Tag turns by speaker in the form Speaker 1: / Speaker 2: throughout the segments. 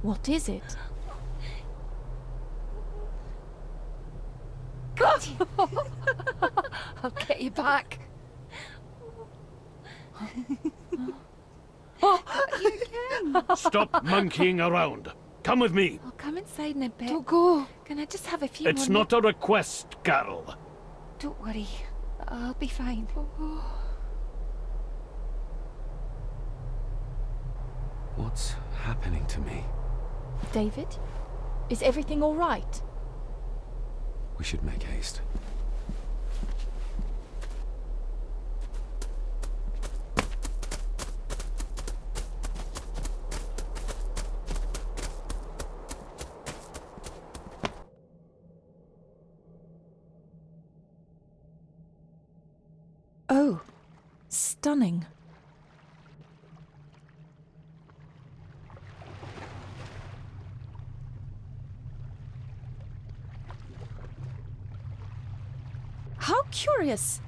Speaker 1: What is it?
Speaker 2: I'll get you back.
Speaker 3: Stop monkeying around. Come with me.
Speaker 2: I'll come inside in a bit.
Speaker 1: Don't go.
Speaker 2: Can I just have a few
Speaker 3: It's
Speaker 2: more
Speaker 3: not a request, Carol.
Speaker 2: Don't worry. I'll be fine.
Speaker 4: What's happening to me?
Speaker 1: David? Is everything all right?
Speaker 4: We should make haste.
Speaker 1: Oh, stunning. How curious.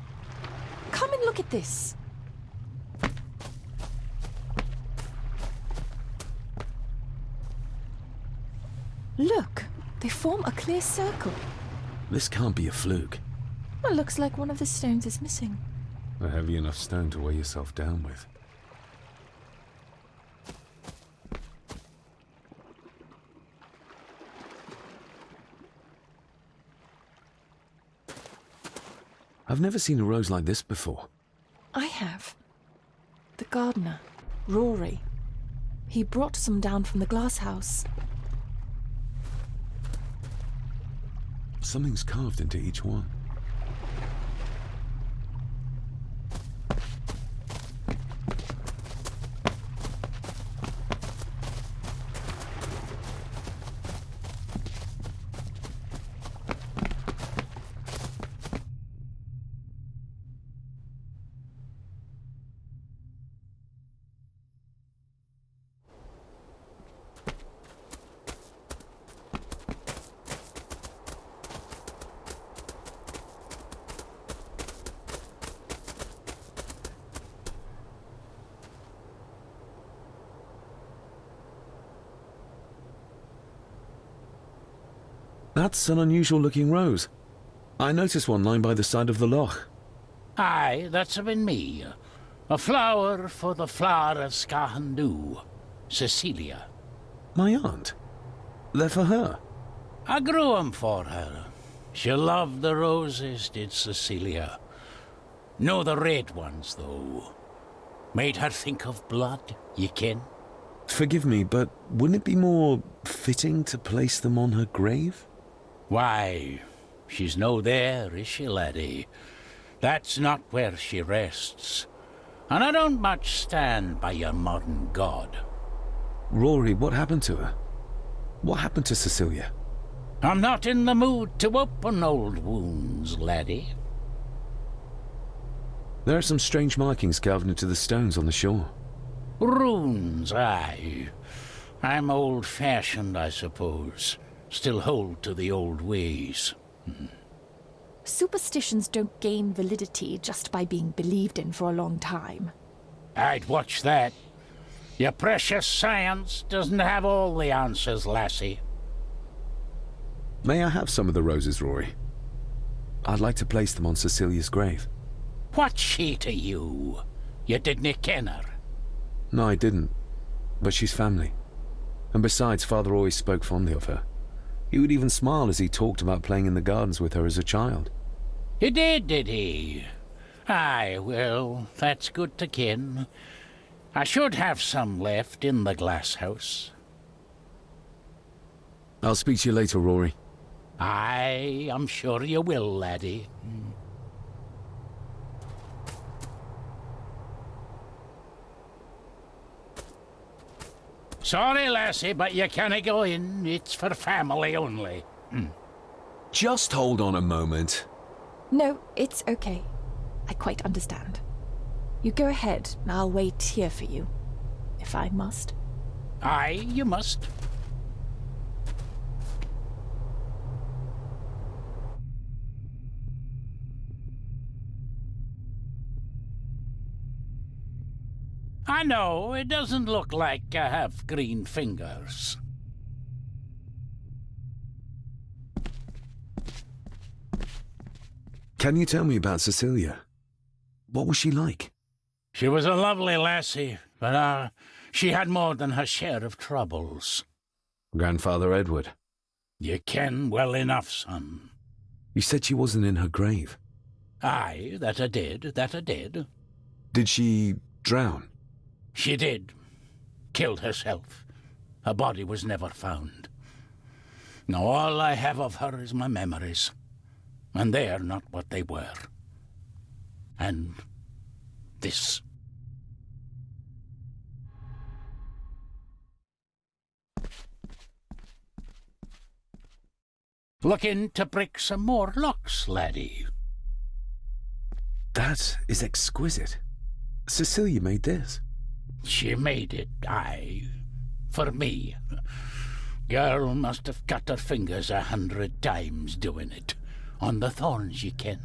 Speaker 1: Come and look at this. Look, they form a clear circle.
Speaker 4: This can't be a fluke.
Speaker 1: Well, looks like one of the stones is missing.
Speaker 4: A heavy enough stone to weigh yourself down with. I've never seen a rose like this before.
Speaker 1: I have. The gardener, Rory. He brought some down from the glass house.
Speaker 4: Something's carved into each one. That's an unusual-looking rose. I noticed one lying by the side of the loch.
Speaker 5: Aye, that's been me. A flower for the flower of Scahandoo, Cecilia.
Speaker 4: My aunt. They're for her.
Speaker 5: I grew 'em for her. She loved the roses, did Cecilia. No the red ones, though. Made her think of blood, ye ken.
Speaker 4: Forgive me, but wouldn't it be more fitting to place them on her grave?
Speaker 5: Why, she's no there, is she, laddie? That's not where she rests. And I don't much stand by your modern god.
Speaker 4: Rory, what happened to her? What happened to Cecilia?
Speaker 5: I'm not in the mood to open old wounds, laddie.
Speaker 4: There are some strange markings carved into the stones on the shore.
Speaker 5: Runes, aye. I'm old-fashioned, I suppose. Still hold to the old ways.
Speaker 1: Superstitions don't gain validity just by being believed in for a long time.
Speaker 5: I'd watch that. Your precious science doesn't have all the answers, lassie.
Speaker 4: May I have some of the roses, Rory? I'd like to place them on Cecilia's grave.
Speaker 5: What's she to you? You didn't ken her.
Speaker 4: No, I didn't. But she's family. And besides, Father always spoke fondly of her. He would even smile as he talked about playing in the gardens with her as a child.
Speaker 5: He did he? Aye, well, that's good to ken. I should have some left in the glass house.
Speaker 4: I'll speak to you later, Rory.
Speaker 5: Aye, I'm sure you will, laddie. Sorry, lassie, but you can't go in. It's for family only.
Speaker 4: Just hold on a moment.
Speaker 1: No, it's okay. I quite understand. You go ahead, and I'll wait here for you, if I must.
Speaker 5: Aye, you must. I know, it doesn't look like I have green fingers.
Speaker 4: Can you tell me about Cecilia? What was she like?
Speaker 5: She was a lovely lassie, but she had more than her share of troubles.
Speaker 4: Grandfather Edward.
Speaker 5: You ken well enough, son.
Speaker 4: You said she wasn't in her grave.
Speaker 5: Aye, that I did.
Speaker 4: Did she drown?
Speaker 5: She did. Killed herself. Her body was never found. Now all I have of her is my memories. And they are not what they were. And this. Looking to break some more locks, laddie.
Speaker 4: That is exquisite. Cecilia made this.
Speaker 5: She made it, aye. For me. Girl must have cut her fingers 100 times doing it. On the thorns, ye ken.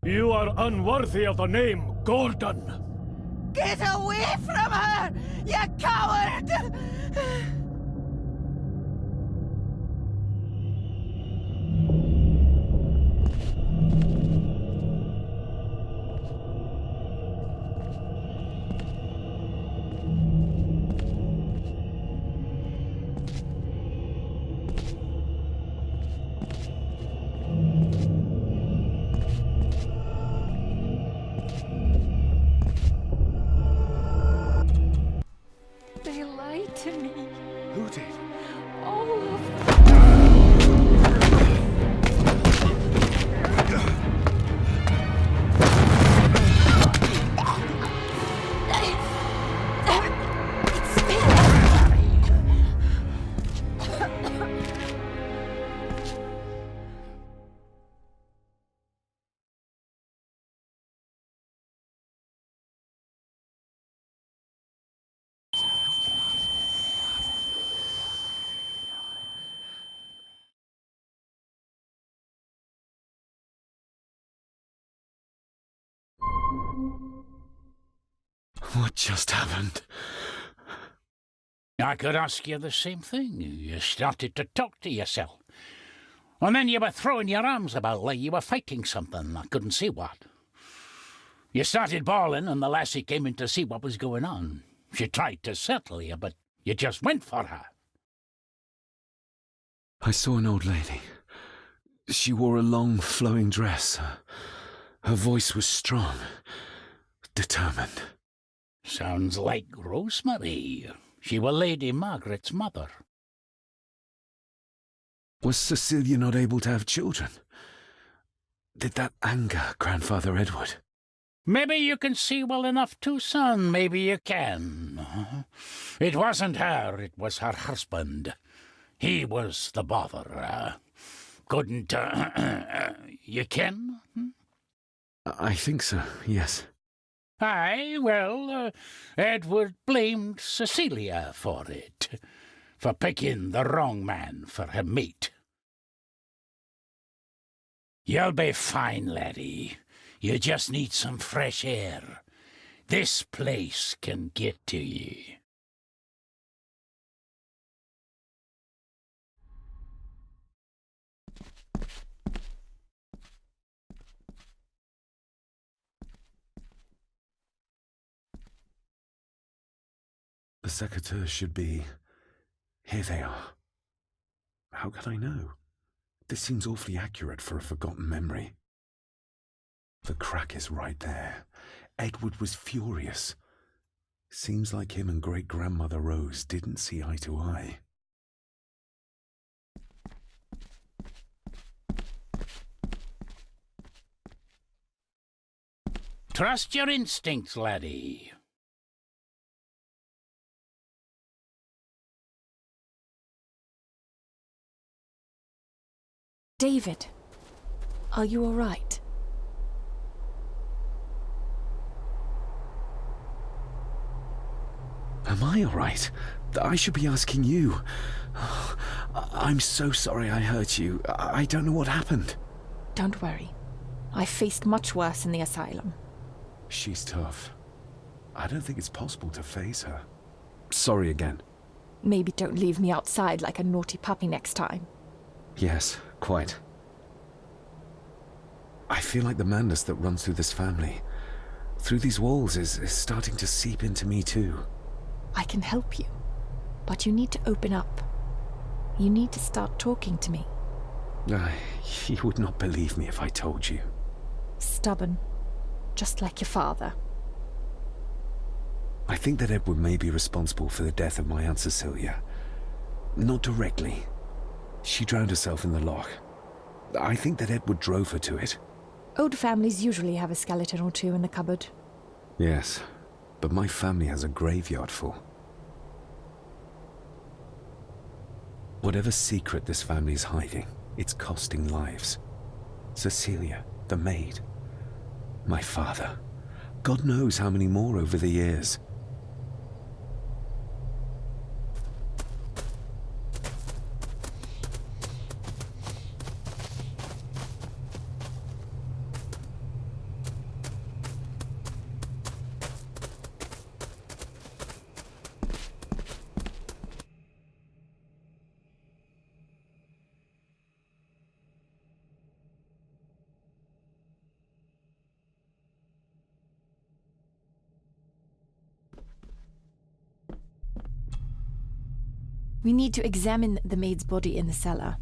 Speaker 3: You are unworthy of the name Gordon.
Speaker 6: Get away from her, you coward!
Speaker 2: They lied to me.
Speaker 3: Who did?
Speaker 2: All of them.
Speaker 6: It's me!
Speaker 4: What just happened?
Speaker 5: I could ask you the same thing. You started to talk to yourself. And then you were throwing your arms about like you were fighting something. I couldn't see what. You started bawling and the lassie came in to see what was going on. She tried to settle you, but you just went for her.
Speaker 4: I saw an old lady. She wore a long, flowing dress. Her voice was strong, determined.
Speaker 5: Sounds like Rosemary. She were Lady Margaret's mother.
Speaker 4: Was Cecilia not able to have children? Did that anger Grandfather Edward?
Speaker 5: Maybe you can see well enough too, son. Maybe you can. It wasn't her, it was her husband. He was the bother. Couldn't, you ken?
Speaker 4: I think so, yes.
Speaker 5: Aye, well, Edward blamed Cecilia for it, for picking the wrong man for her mate. You'll be fine, laddie. You just need some fresh air. This place can get to ye.
Speaker 4: The secateurs should be... Here they are. How could I know? This seems awfully accurate for a forgotten memory. The crack is right there. Edward was furious. Seems like him and great-grandmother Rose didn't see eye to eye.
Speaker 5: Trust your instincts, laddie.
Speaker 1: David, are you all right?
Speaker 4: Am I all right? I should be asking you. I'm so sorry I hurt you. I don't know what happened.
Speaker 1: Don't worry. I faced much worse in the asylum.
Speaker 4: She's tough. I don't think it's possible to face her. Sorry again.
Speaker 1: Maybe don't leave me outside like a naughty puppy next time.
Speaker 4: Yes, quite. I feel like the madness that runs through this family, through these walls, is starting to seep into me too.
Speaker 1: I can help you, but you need to open up. You need to start talking to me.
Speaker 4: You would not believe me if I told you.
Speaker 1: Stubborn, just like your father.
Speaker 4: I think that Edward may be responsible for the death of my Aunt Cecilia. Not directly. She drowned herself in the loch. I think that Edward drove her to it.
Speaker 1: Old families usually have a skeleton or two in the cupboard.
Speaker 4: Yes, but my family has a graveyard full. Whatever secret this family is hiding, it's costing lives. Cecilia, the maid. My father. God knows how many more over the years.
Speaker 1: We need to examine the maid's body in the cellar.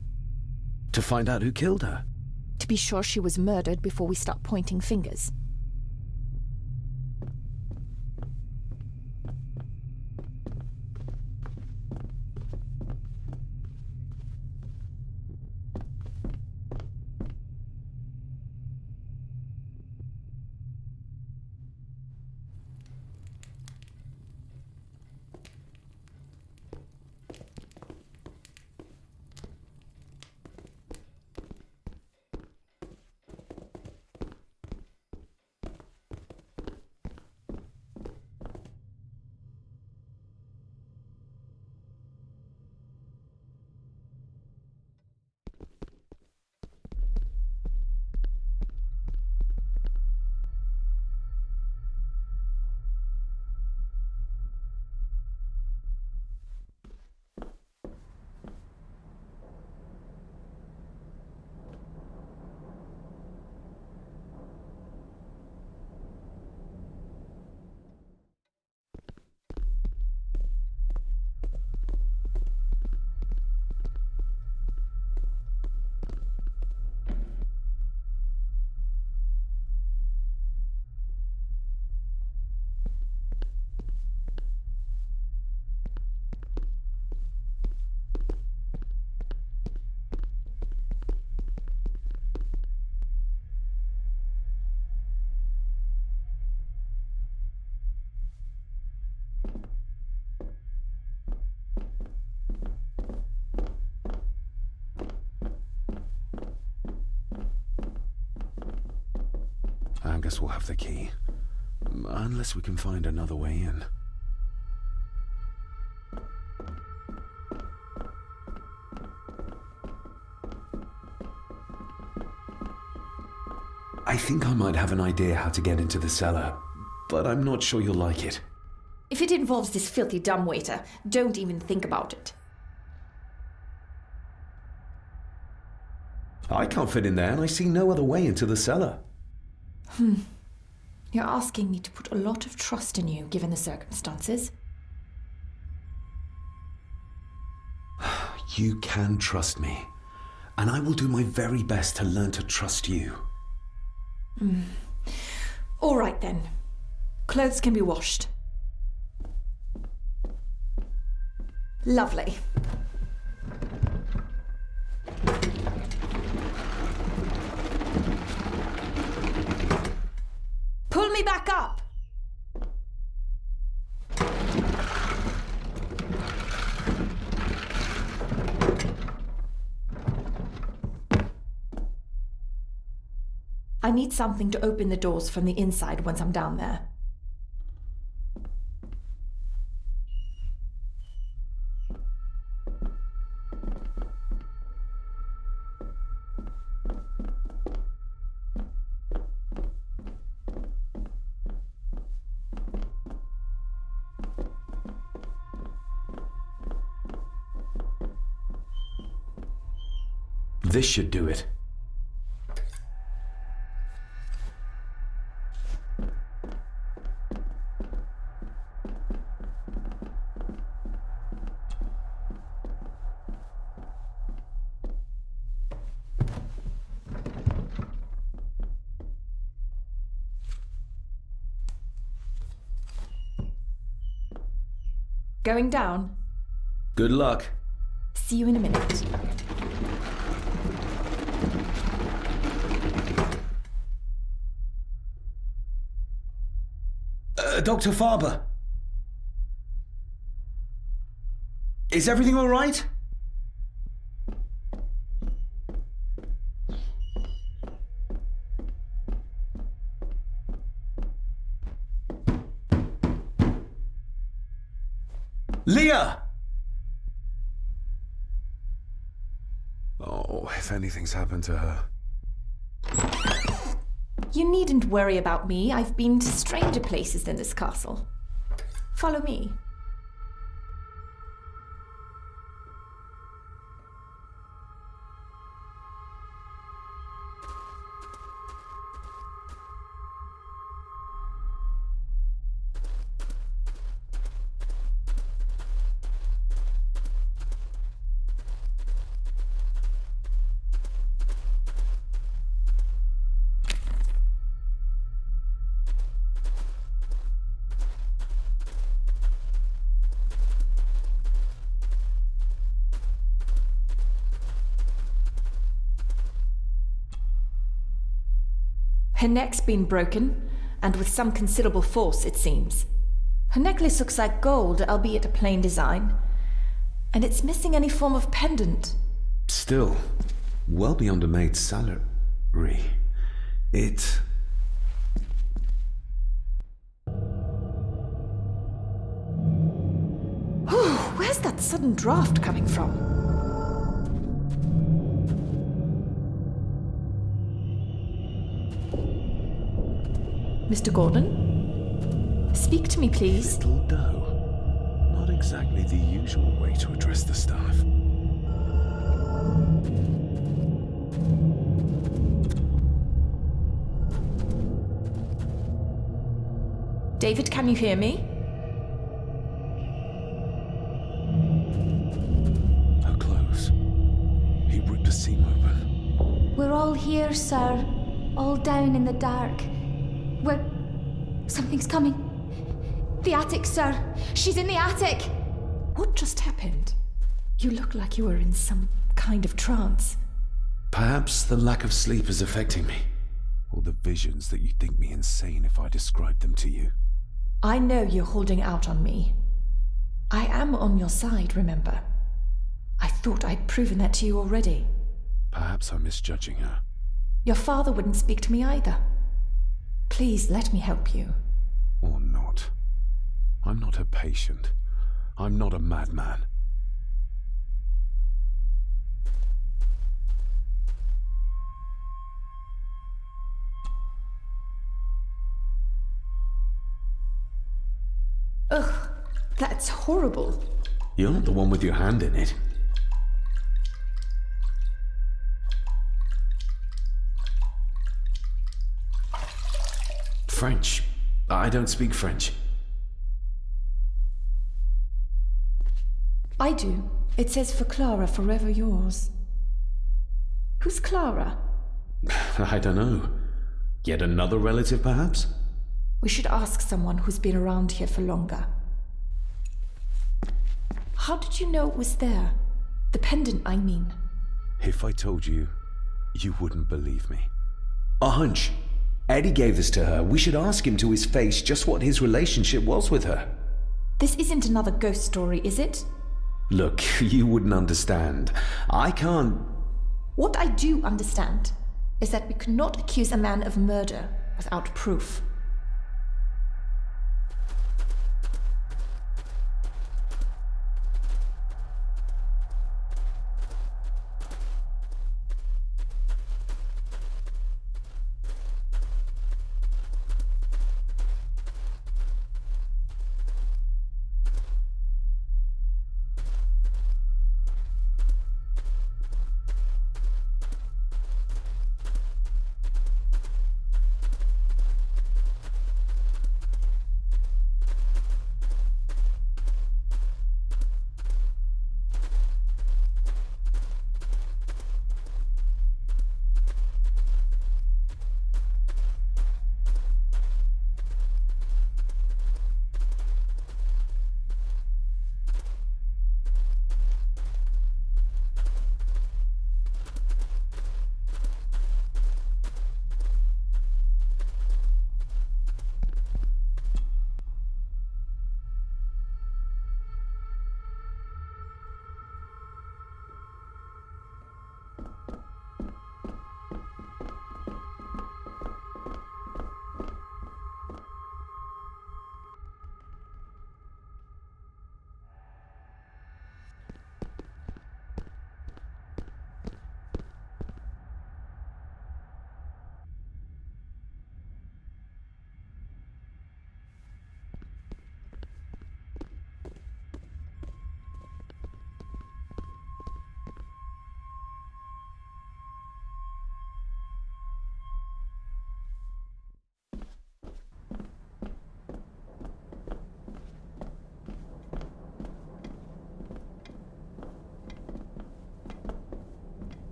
Speaker 4: To find out who killed her?
Speaker 1: To be sure she was murdered before we start pointing fingers.
Speaker 4: I guess we'll have the key. Unless we can find another way in. I think I might have an idea how to get into the cellar, but I'm not sure you'll like it.
Speaker 1: If it involves this filthy dumbwaiter, don't even think about it.
Speaker 4: I can't fit in there, and I see no other way into the cellar.
Speaker 1: You're asking me to put a lot of trust in you, given the circumstances.
Speaker 4: You can trust me, and I will do my very best to learn to trust you.
Speaker 1: All right then. Clothes can be washed. Lovely. Pull me back up! I need something to open the doors from the inside once I'm down there.
Speaker 4: This should do it.
Speaker 1: Going down.
Speaker 4: Good luck.
Speaker 1: See you in a minute.
Speaker 7: Dr. Farber. Is everything all right? Leah!
Speaker 4: Oh, if anything's happened to her.
Speaker 1: You needn't worry about me. I've been to stranger places than this castle. Follow me. Her neck's been broken, and with some considerable force, it seems. Her necklace looks like gold, albeit a plain design, and it's missing any form of pendant.
Speaker 4: Still, well beyond a maid's salary. It...
Speaker 1: Where's that sudden draft coming from? Mr. Gordon? Speak to me, please.
Speaker 4: Little dough. Not exactly the usual way to address the staff.
Speaker 1: David, can you hear me?
Speaker 4: Her clothes. He ripped a seam open.
Speaker 2: We're all here, sir. All down in the dark. Something's coming. The attic, sir. She's in the attic.
Speaker 1: What just happened? You look like you were in some kind of trance.
Speaker 4: Perhaps the lack of sleep is affecting me. Or the visions that you'd think me insane if I described them to you.
Speaker 1: I know you're holding out on me. I am on your side, remember? I thought I'd proven that to you already.
Speaker 4: Perhaps I'm misjudging her.
Speaker 1: Your father wouldn't speak to me either. Please let me help you.
Speaker 4: Or not. I'm not a patient. I'm not a madman.
Speaker 1: Ugh, that's horrible.
Speaker 4: You're not the one with your hand in it. French. I don't speak French.
Speaker 1: I do. It says for Clara, forever yours. Who's Clara?
Speaker 4: I don't know. Yet another relative, perhaps?
Speaker 1: We should ask someone who's been around here for longer. How did you know it was there? The pendant, I mean.
Speaker 4: If I told you, you wouldn't believe me.
Speaker 7: A hunch. Eddie gave this to her. We should ask him to his face just what his relationship was with her.
Speaker 1: This isn't another ghost story, is it?
Speaker 7: Look, you wouldn't understand. I can't...
Speaker 1: What I do understand is that we cannot accuse a man of murder without proof.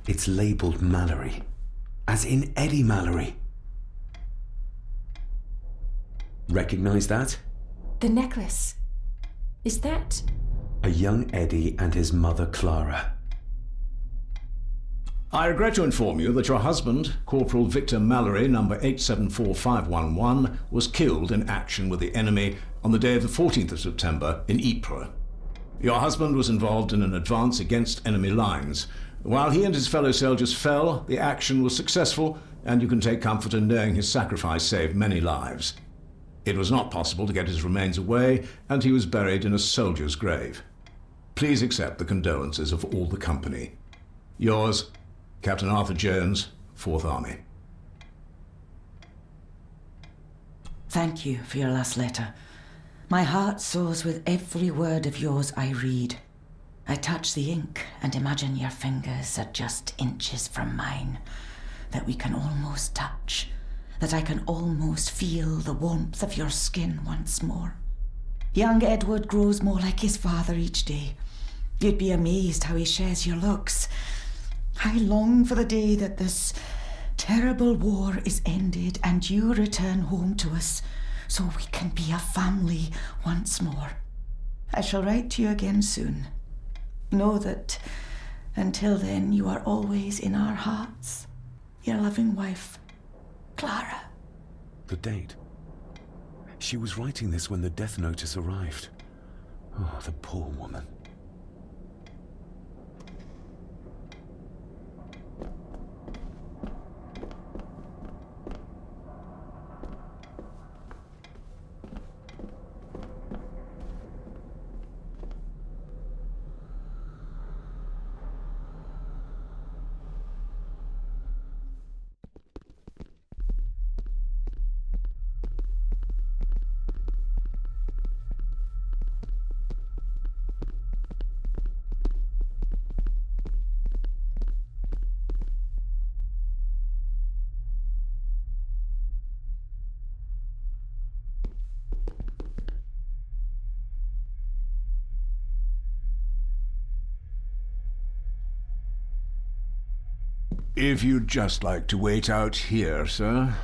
Speaker 7: It's labelled Mallory, as in Eddie Mallory. Recognize that?
Speaker 1: The necklace. Is that...
Speaker 7: A young Eddie and his mother Clara.
Speaker 8: I regret to inform you that your husband, Corporal Victor Mallory, number 874511, was killed in action with the enemy on the day of the 14th of September in Ypres. Your husband was involved in an advance against enemy lines. While he and his fellow soldiers fell, the action was successful, and you can take comfort in knowing his sacrifice saved many lives. It was not possible to get his remains away, and he was buried in a soldier's grave. Please accept the condolences of all the company. Yours, Captain Arthur Jones, 4th Army.
Speaker 6: Thank you for your last letter. My heart soars with every word of yours I read. I touch the ink and imagine your fingers are just inches from mine, that we can almost touch, that I can almost feel the warmth of your skin once more. Young Edward grows more like his father each day. You'd be amazed how he shares your looks. I long for the day that this terrible war is ended and you return home to us so we can be a family once more. I shall write to you again soon. Know that until then you are always in our hearts. Your loving wife, Clara.
Speaker 7: The date. She was writing this when the death notice arrived. Oh, the poor woman.
Speaker 8: If you'd just like to wait out here, sir.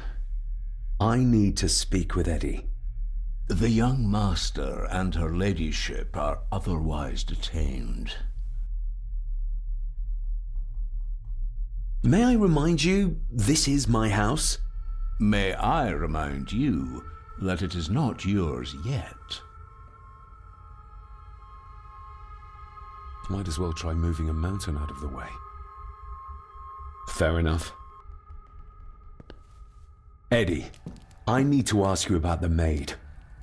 Speaker 7: I need to speak with Eddie.
Speaker 8: The young master and her ladyship are otherwise detained.
Speaker 7: May I remind you, this is my house?
Speaker 8: May I remind you that it is not yours yet?
Speaker 4: Might as well try moving a mountain out of the way.
Speaker 7: Fair enough. Eddie, I need to ask you about the maid.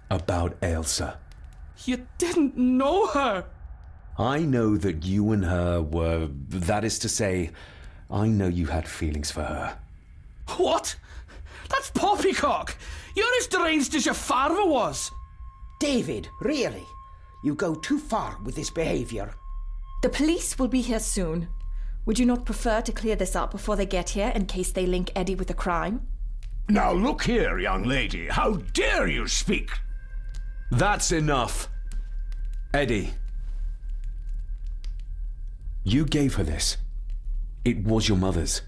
Speaker 7: About Elsa.
Speaker 9: You didn't know her!
Speaker 7: I know that you and her were... That is to say, I know you had feelings for her.
Speaker 9: What? That's poppycock! You're as deranged as your father was!
Speaker 10: David, really? You go too far with this behavior.
Speaker 1: The police will be here soon. Would you not prefer to clear this up before they get here in case they link Eddie with the crime?
Speaker 8: Now look here, young lady. How dare you speak?
Speaker 7: That's enough. Eddie. You gave her this. It was your mother's.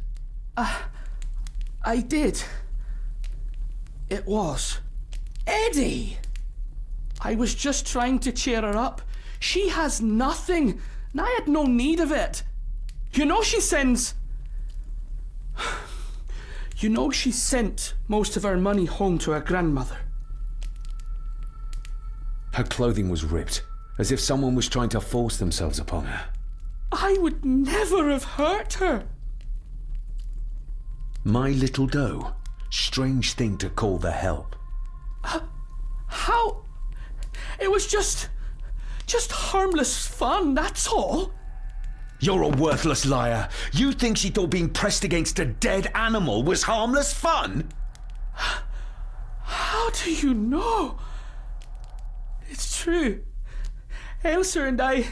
Speaker 9: I did. It was.
Speaker 10: Eddie!
Speaker 9: I was just trying to cheer her up. She has nothing, and I had no need of it. You know she sends... You know she sent most of her money home to her grandmother.
Speaker 7: Her clothing was ripped, as if someone was trying to force themselves upon her.
Speaker 9: I would never have hurt her.
Speaker 7: My little doe. Strange thing to call the help.
Speaker 9: How? It was just harmless fun, that's all.
Speaker 7: You're a worthless liar. You think she thought being pressed against a dead animal was harmless fun?
Speaker 9: How do you know? It's true. Elsa and I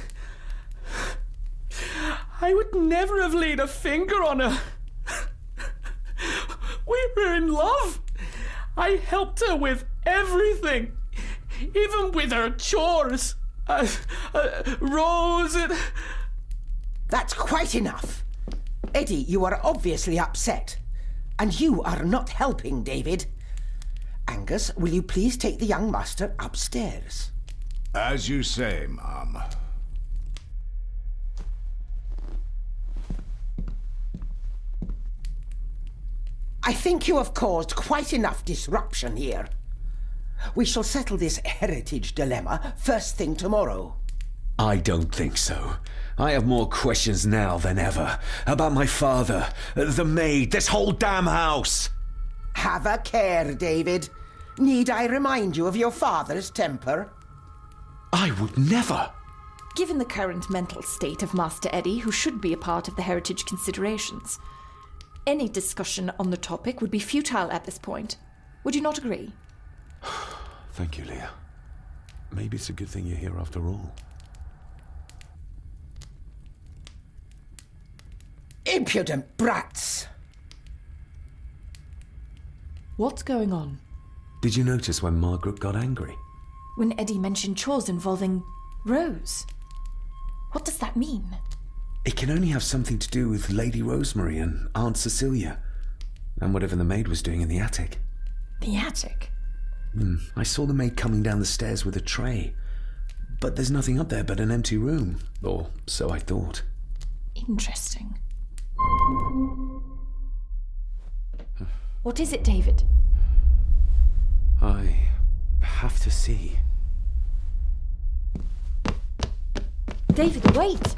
Speaker 9: would never have laid a finger on her. We were in love. I helped her with everything, even with her chores. Rose and...
Speaker 10: That's quite enough. Eddie, you are obviously upset. And you are not helping, David. Angus, will you please take the young master upstairs?
Speaker 8: As you say, Mum.
Speaker 10: I think you have caused quite enough disruption here. We shall settle this heritage dilemma first thing tomorrow.
Speaker 7: I don't think so. I have more questions now than ever. About my father, the maid, this whole damn house.
Speaker 10: Have a care, David. Need I remind you of your father's temper?
Speaker 7: I would never.
Speaker 1: Given the current mental state of Master Eddie, who should be a part of the heritage considerations, any discussion on the topic would be futile at this point. Would you not agree?
Speaker 4: Thank you, Leah. Maybe it's a good thing you're here after all.
Speaker 10: Impudent brats!
Speaker 1: What's going on?
Speaker 7: Did you notice when Margaret got angry?
Speaker 1: When Eddie mentioned chores involving Rose. What does that mean?
Speaker 7: It can only have something to do with Lady Rosemary and Aunt Cecilia, and whatever the maid was doing in the attic.
Speaker 1: The attic?
Speaker 7: I saw the maid coming down the stairs with a tray, but there's nothing up there but an empty room, or so I thought.
Speaker 1: Interesting. What is it, David?
Speaker 7: I have to see.
Speaker 1: David, wait!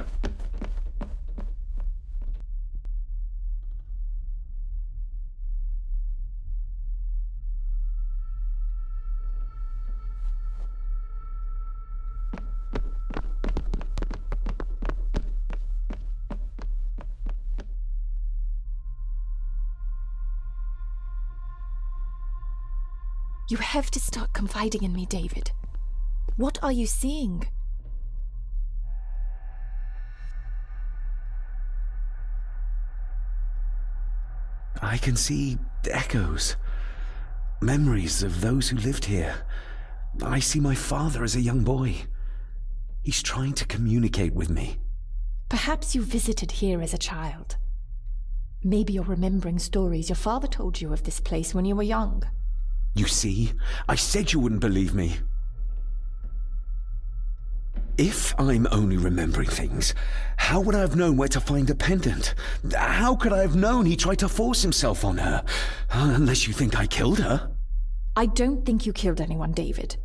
Speaker 1: You have to start confiding in me, David. What are you seeing?
Speaker 7: I can see echoes, memories of those who lived here. I see my father as a young boy. He's trying to communicate with me.
Speaker 1: Perhaps you visited here as a child. Maybe you're remembering stories your father told you of this place when you were young.
Speaker 7: You see? I said you wouldn't believe me. If I'm only remembering things, how would I have known where to find a pendant? How could I have known he tried to force himself on her? Unless you think I killed her.
Speaker 1: I don't think you killed anyone, David.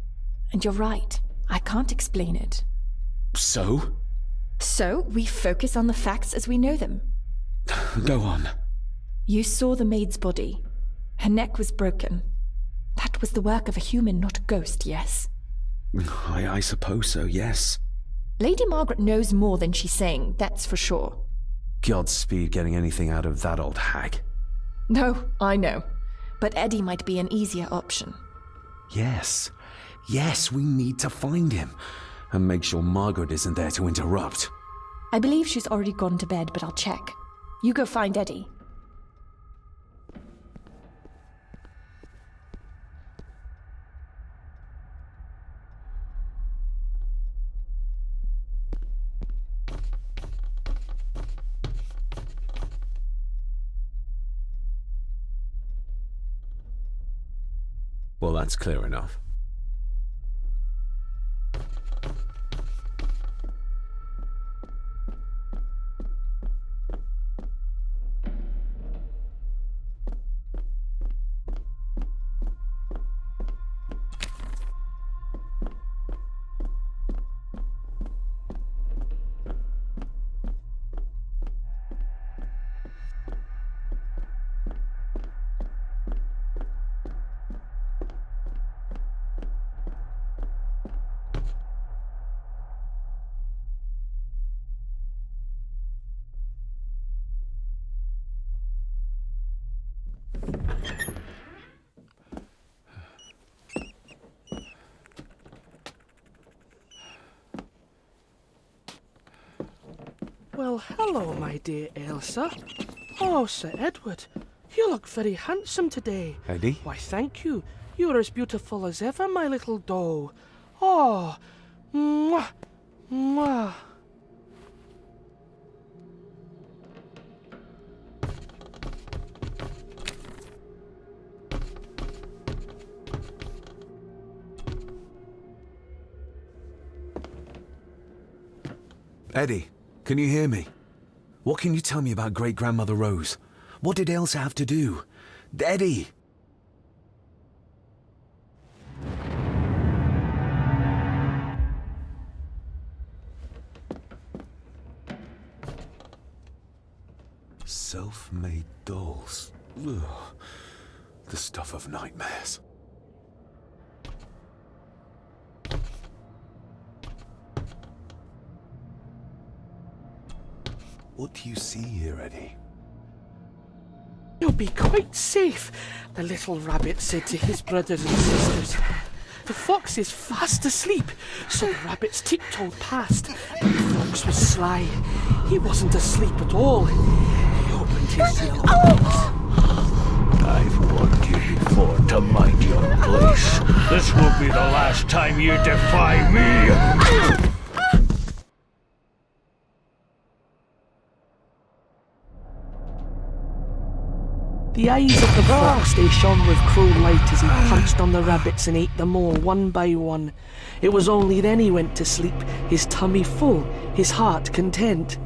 Speaker 1: And you're right. I can't explain it.
Speaker 7: So?
Speaker 1: So, we focus on the facts as we know them.
Speaker 7: Go on.
Speaker 1: You saw the maid's body. Her neck was broken. That was the work of a human, not a ghost, yes?
Speaker 7: I suppose so, yes.
Speaker 1: Lady Margaret knows more than she's saying, that's for sure.
Speaker 7: Godspeed getting anything out of that old hag.
Speaker 1: No, I know. But Eddie might be an easier option.
Speaker 7: Yes. Yes, we need to find him. And make sure Margaret isn't there to interrupt.
Speaker 1: I believe she's already gone to bed, but I'll check. You go find Eddie.
Speaker 7: Well, that's clear enough.
Speaker 9: Well, hello, my dear Elsa. Oh, Sir Edward, you look very handsome today.
Speaker 7: Eddie?
Speaker 9: Why, thank you. You're as beautiful as ever, my little doll. Oh, mwah, mwah.
Speaker 7: Eddie, can you hear me? What can you tell me about great-grandmother Rose? What did Elsa have to do? Eddie! Self-made dolls. Ugh. The stuff of nightmares. What do you see here, Eddie?
Speaker 9: You'll be quite safe, the little rabbit said to his brothers and sisters. The fox is fast asleep, so the rabbits tiptoed past, but the fox was sly. He wasn't asleep at all. He opened his yellow eyes.
Speaker 3: I've warned you before to mind your place. This will be the last time you defy me.
Speaker 9: The eyes of the fox, they shone with cruel light as he pounced on the rabbits and ate them all one by one. It was only then he went to sleep, his tummy full, his heart content.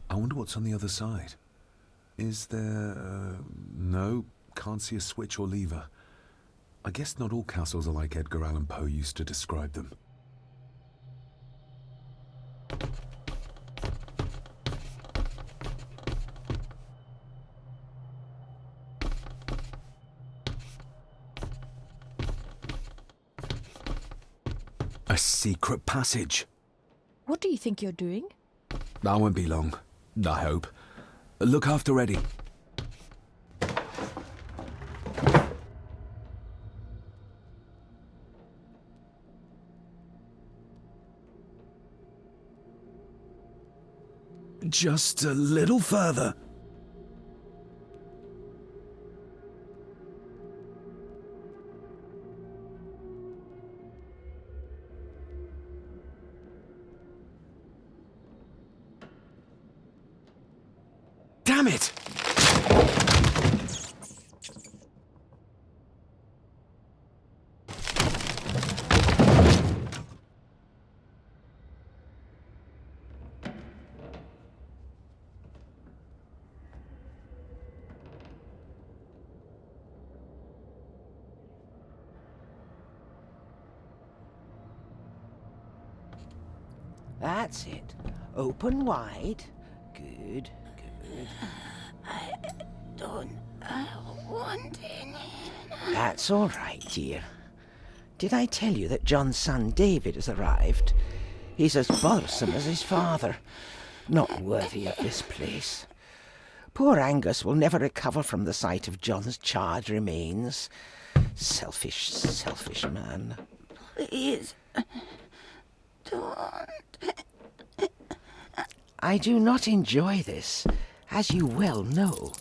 Speaker 7: I wonder what's on the other side. Is there... no, can't see a switch or lever. I guess not all castles are like Edgar Allan Poe used to describe them. A secret passage.
Speaker 1: What do you think you're doing?
Speaker 7: That won't be long, I hope. Look after Eddie. Just a little further. Damn it!
Speaker 10: That's it. Open wide. Good, good.
Speaker 2: I don't want any.
Speaker 10: That's all right, dear. Did I tell you that John's son David has arrived? He's as bothersome as his father. Not worthy of this place. Poor Angus will never recover from the sight of John's charred remains. Selfish, selfish man.
Speaker 2: Please, don't.
Speaker 10: I do not enjoy this, as you well know,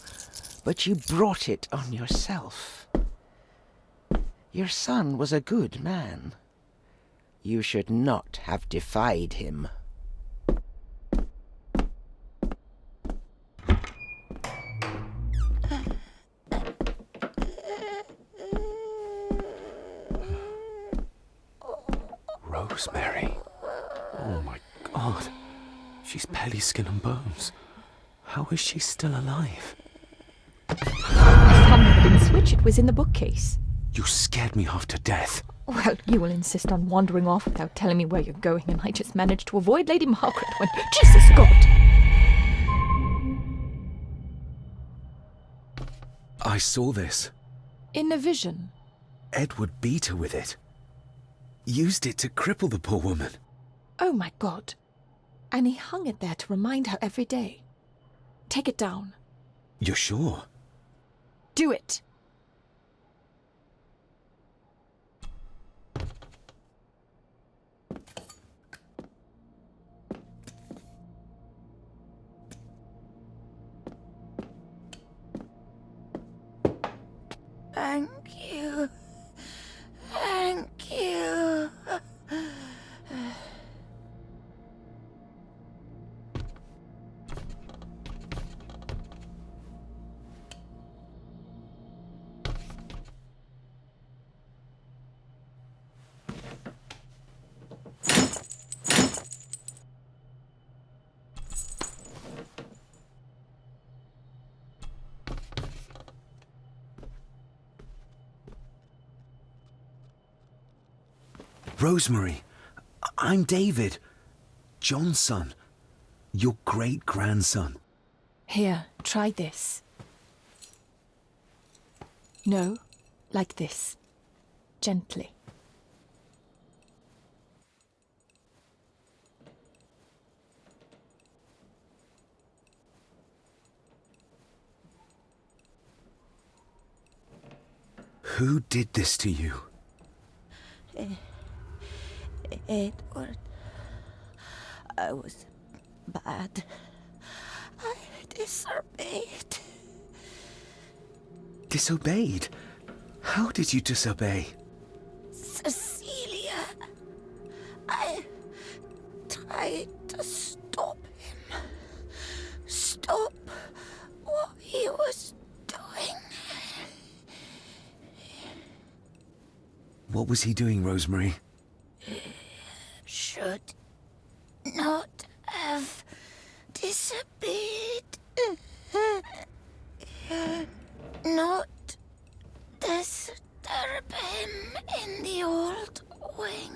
Speaker 10: but you brought it on yourself. Your son was a good man. You should not have defied him.
Speaker 7: Rosemary. Oh my God. She's barely skin and bones. How is she still alive?
Speaker 1: I found the hidden switch. It was in the bookcase.
Speaker 7: You scared me half to death.
Speaker 1: Well, you will insist on wandering off without telling me where you're going, and I just managed to avoid Lady Margaret when... Jesus God!
Speaker 7: I saw this.
Speaker 1: In a vision.
Speaker 7: Edward beat her with it. Used it to cripple the poor woman.
Speaker 1: Oh my God. And he hung it there to remind her every day. Take it down.
Speaker 7: You're sure?
Speaker 1: Do it!
Speaker 2: Thank you. Thank you.
Speaker 7: Rosemary, I'm David. John's son. Your great-grandson.
Speaker 1: Here, try this. No, like this. Gently.
Speaker 7: Who did this to you?
Speaker 2: Edward, I was bad. I disobeyed.
Speaker 7: Disobeyed? How did you disobey?
Speaker 2: Cecilia, I tried to stop him. Stop what he was doing.
Speaker 7: What was he doing, Rosemary?
Speaker 2: Should not have disobeyed. Not disturb him in the old wing.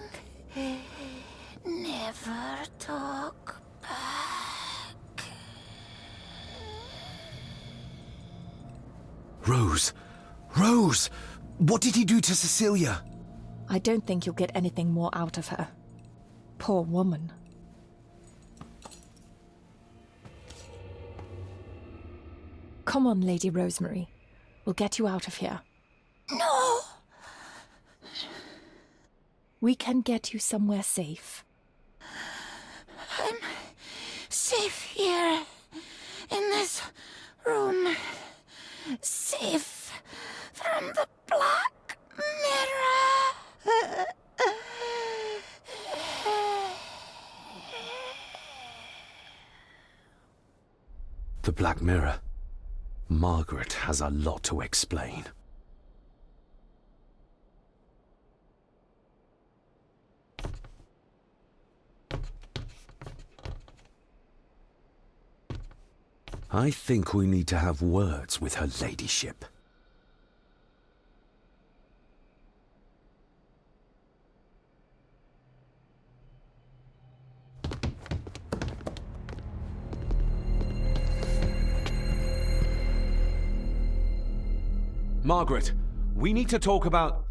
Speaker 2: Never talk back.
Speaker 7: Rose! Rose! What did he do to Cecilia?
Speaker 1: I don't think you'll get anything more out of her. Poor woman. Come on, Lady Rosemary. We'll get you out of here.
Speaker 2: No!
Speaker 1: We can get you somewhere safe.
Speaker 2: I'm safe here, in this room. Safe from the Black Mirror.
Speaker 7: The Black Mirror. Margaret has a lot to explain. I think we need to have words with her ladyship.
Speaker 11: Margaret, we need to talk about...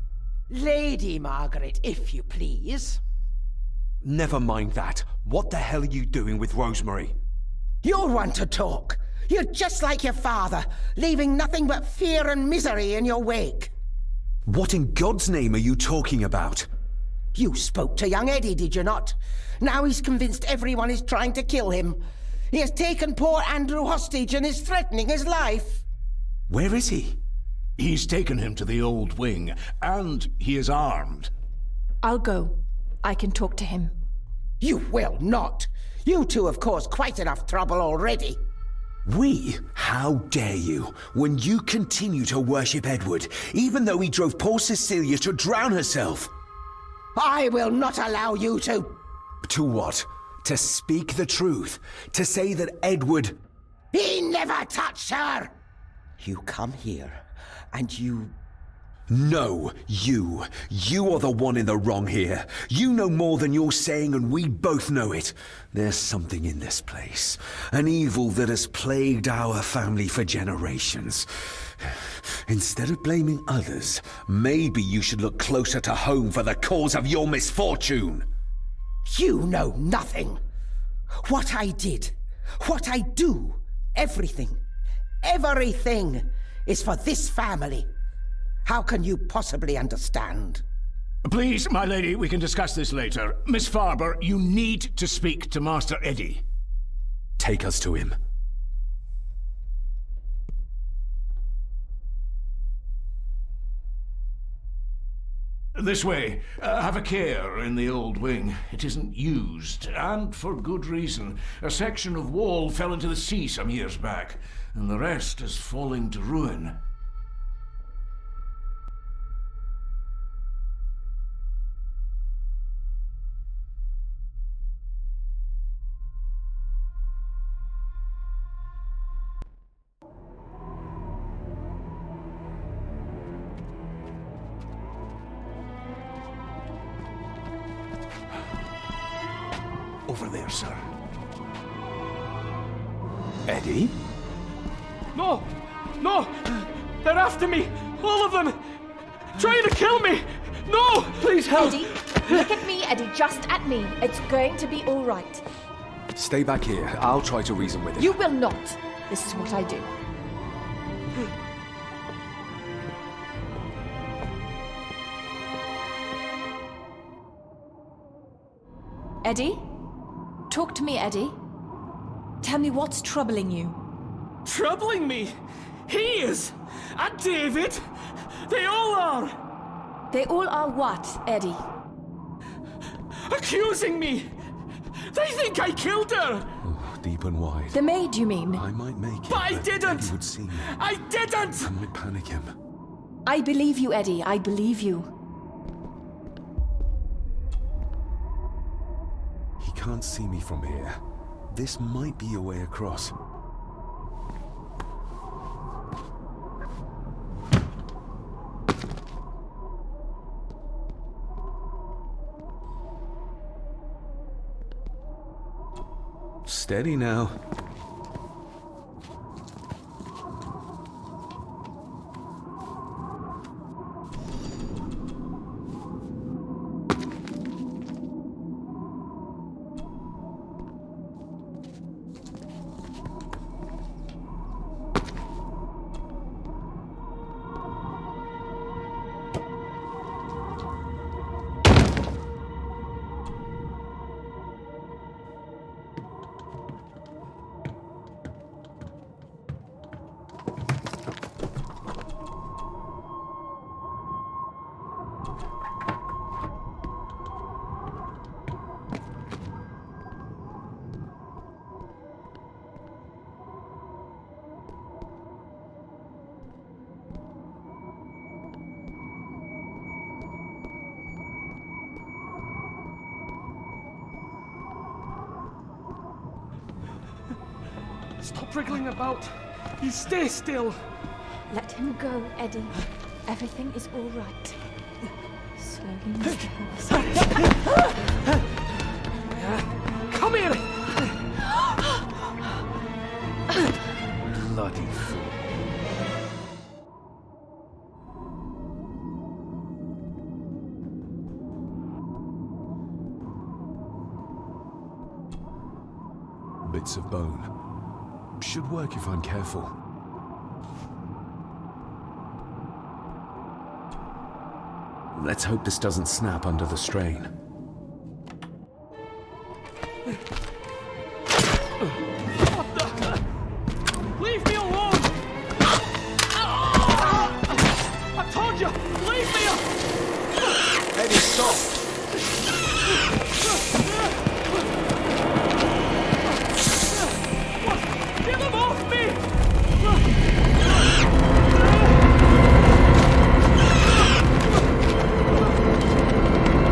Speaker 10: Lady Margaret, if you please.
Speaker 11: Never mind that. What the hell are you doing with Rosemary?
Speaker 10: You're one to talk. You're just like your father, leaving nothing but fear and misery in your wake.
Speaker 7: What in God's name are you talking about?
Speaker 10: You spoke to young Eddie, did you not? Now he's convinced everyone is trying to kill him. He has taken poor Andrew hostage and is threatening his life.
Speaker 7: Where is he?
Speaker 8: He's taken him to the old wing, and he is armed.
Speaker 1: I'll go. I can talk to him.
Speaker 10: You will not. You two have caused quite enough trouble already.
Speaker 7: We? How dare you, when you continue to worship Edward, even though he drove poor Cecilia to drown herself?
Speaker 10: I will not allow you to...
Speaker 7: To what? To speak the truth? To say that Edward...
Speaker 10: He never touched her! You come here, and you...
Speaker 7: No, you. You are the one in the wrong here. You know more than you're saying, and we both know it. There's something in this place. An evil that has plagued our family for generations. Instead of blaming others, maybe you should look closer to home for the cause of your misfortune.
Speaker 10: You know nothing. What I did, what I do, everything is for this family. How can you possibly understand?
Speaker 8: Please, my lady, we can discuss this later. Miss Farber, you need to speak to Master Eddie.
Speaker 7: Take us to him.
Speaker 8: This way. Have a care in the old wing. It isn't used, and for good reason. A section of wall fell into the sea some years back, and the rest is falling to ruin. Over there, sir.
Speaker 7: Eddie?
Speaker 9: No! No! They're after me! All of them! Trying to kill me! No! Please help!
Speaker 1: Eddie, look at me, Eddie, just at me. It's going to be all right.
Speaker 11: Stay back here. I'll try to reason with him.
Speaker 1: You will not. This is what I do. Eddie? Talk to me, Eddie. Tell me what's troubling you.
Speaker 9: Troubling me? He is! And David! They all are!
Speaker 1: They all are what, Eddie?
Speaker 9: Accusing me! They think I killed her!
Speaker 7: Oh, deep and wide.
Speaker 1: The maid, you mean?
Speaker 7: I might make it.
Speaker 9: But I didn't!
Speaker 7: Eddie would see me.
Speaker 9: I didn't!
Speaker 7: I might panic him.
Speaker 1: I believe you, Eddie. I believe you.
Speaker 7: He can't see me from here. This might be a way across. Steady now.
Speaker 9: Stop wriggling about. You stay still.
Speaker 2: Let him go, Eddie. Everything is all right. Slowly, Mr. Horse.
Speaker 9: Come here!
Speaker 3: Bloody fool.
Speaker 4: Bits of bone. Should work if I'm careful. Let's hope this doesn't snap under the strain.
Speaker 9: What the? Leave me alone! I told you, leave me alone!
Speaker 11: Eddie, stop!
Speaker 9: Get them off me!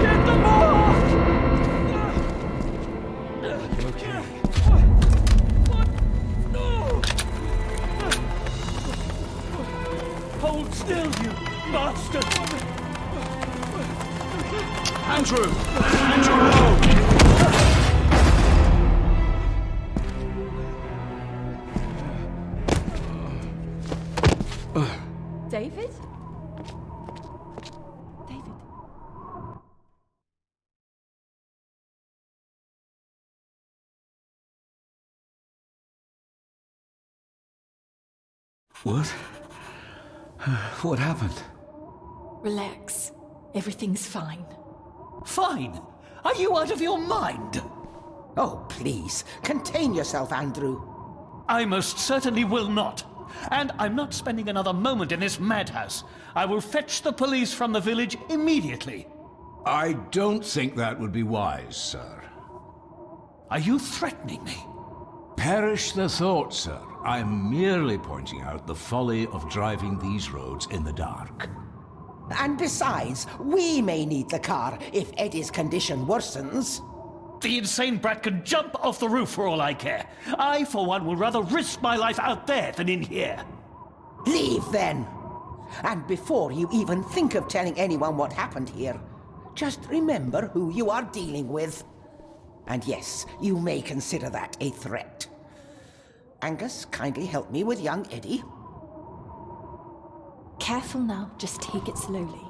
Speaker 9: Get them off!
Speaker 4: Okay.
Speaker 9: What? No! Hold still, you bastard!
Speaker 8: Andrew! Andrew, no!
Speaker 1: David? David?
Speaker 7: What? What happened?
Speaker 1: Relax. Everything's fine.
Speaker 10: Fine. Are you out of your mind? Oh, please, contain yourself, Andrew.
Speaker 3: I most certainly will not. And I'm not spending another moment in this madhouse. I will fetch the police from the village immediately.
Speaker 8: I don't think that would be wise, sir.
Speaker 3: Are you threatening me?
Speaker 8: Perish the thought, sir. I'm merely pointing out the folly of driving these roads in the dark.
Speaker 10: And besides, we may need the car if Eddie's condition worsens.
Speaker 3: The insane brat can jump off the roof for all I care. I, for one, will rather risk my life out there than in here.
Speaker 10: Leave, then. And before you even think of telling anyone what happened here, just remember who you are dealing with. And yes, you may consider that a threat. Angus, kindly help me with young Eddie.
Speaker 1: Careful now, just take it slowly.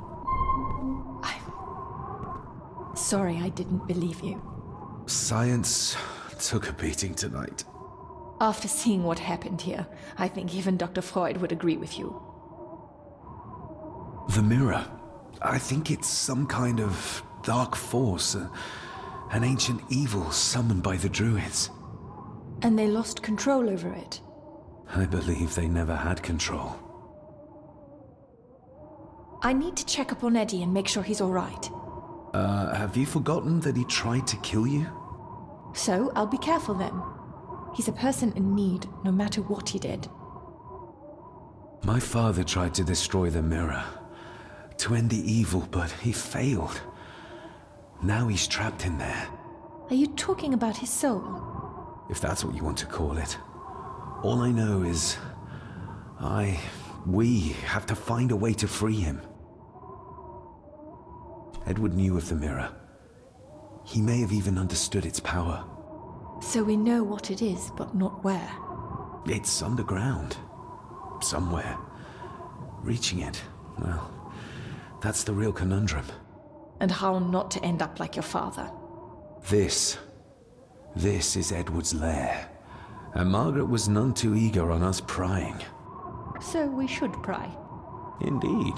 Speaker 1: I'm sorry I didn't believe you.
Speaker 7: Science took a beating tonight.
Speaker 1: After seeing what happened here, I think even Dr. Freud would agree with you.
Speaker 7: The mirror. I think it's some kind of dark force, an ancient evil summoned by the Druids.
Speaker 1: And they lost control over it.
Speaker 7: I believe they never had control.
Speaker 1: I need to check up on Eddie and make sure he's all right.
Speaker 7: Have you forgotten that he tried to kill you?
Speaker 1: So, I'll be careful then. He's a person in need, no matter what he did.
Speaker 7: My father tried to destroy the mirror, to end the evil, but he failed. Now he's trapped in there.
Speaker 1: Are you talking about his soul?
Speaker 7: If that's what you want to call it. All I know is... we have to find a way to free him. Edward knew of the mirror. He may have even understood its power.
Speaker 1: So we know what it is, but not where.
Speaker 7: It's underground. Somewhere. Reaching it, well, that's the real conundrum.
Speaker 1: And how not to end up like your father.
Speaker 7: This is Edward's lair. And Margaret was none too eager on us prying.
Speaker 1: So we should pry.
Speaker 7: Indeed.